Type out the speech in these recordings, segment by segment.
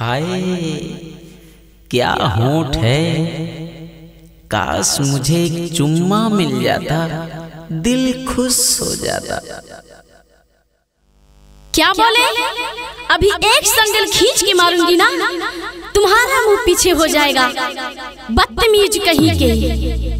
हाय क्या होंठ है, काश मुझे एक चुम्मा मिल जाता, दिल खुश हो जाता। क्या बोले? अभी एक संगल खींच के मारूंगी ना, तुम्हारा मुंह पीछे हो जाएगा, बदतमीज कहीं के।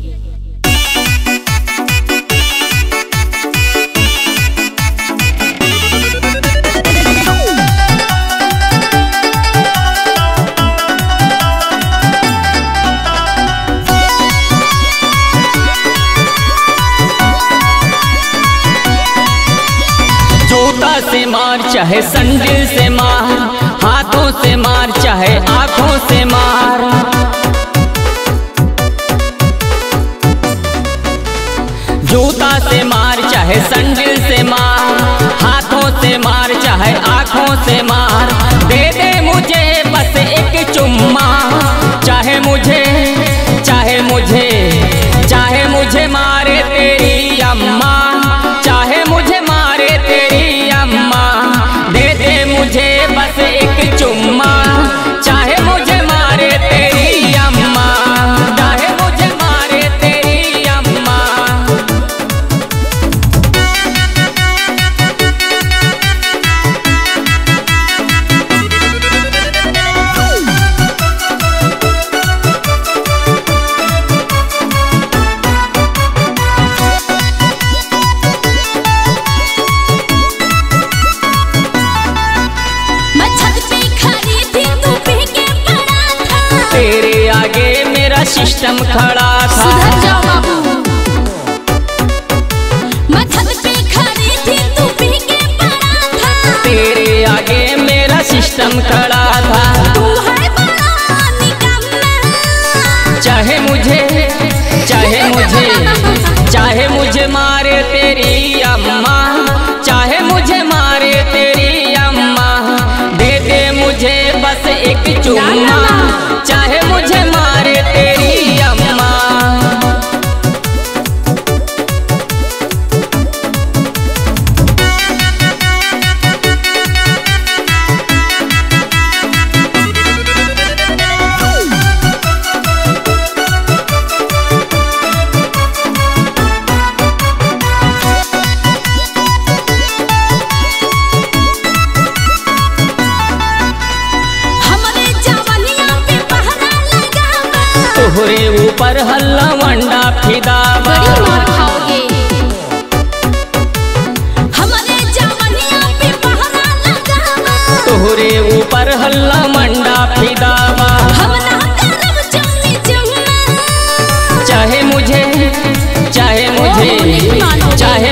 जूता से मार चाहे संडिल से मार, हाथों से मार चाहे आंखों से मार। जूता से मार चाहे संडिल से मार, हाथों से मार चाहे आंखों से मार। दे दे मुझे बस एक चुम्मा, चाहे मुझे चाहे मुझे चाहे मुझे मारे तेरी अम्मा, चाहे मुझे मारे तेरी अम्मा। दे दे मुझे बस एक चुम्मा, चाहे मुझे मारे तेरी अम्मा, चाहे मुझे मारे तेरी अम्मा। तेरे आगे मेरा सिस्टम खड़ा था। सुधर जाओ बाबू। मैं छत पे खड़ी थी, तू पी के पड़ा था। तेरे आगे मेरा सिस्टम खड़ा था। तू है बड़ा निकम्मा। चाहे मुझे चाहे मुझे मारे तेरी अम्मा, चाहे मुझे मारे तेरी अम्मा। दे दे मुझे बस एक चुम्मा, चाहे मुझे मारे तेरी अम्मा। तोहरे ऊपर हल्ला वंडा फिदा बा। बड़ी मार खाओगे। हमारे जवानिया पे पहरा लगा बा। तोहरे ऊपर हल्ला वंडा फिदा बा। हम ना करब चुम्मी चुम्मा। चाहे मुझे चाहे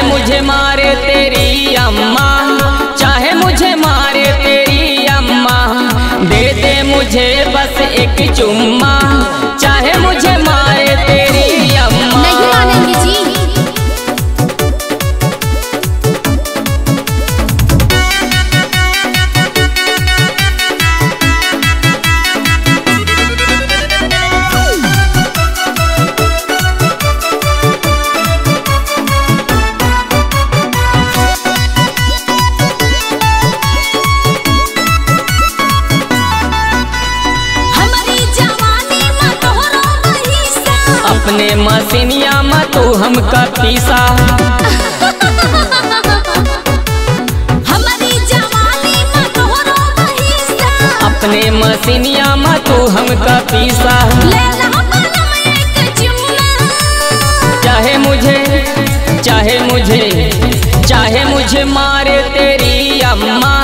मुझे मारे तेरी अम्मा, चाहे मुझे मारे तेरी अम्मा। दे दे मुझे बस एक चुम्मा, चाहे मुझे मारे तेरी अम्मा। नहीं मानेंगे जी। अपने मसीनिया में तू हमका पीसा। हमारी जवानी में तोहरो बहिसा। अपने मसीनिया में तू हमका पीसा। ले ला बलम एक चुम्मा। चाहे मुझे मारे तेरी अम्मा,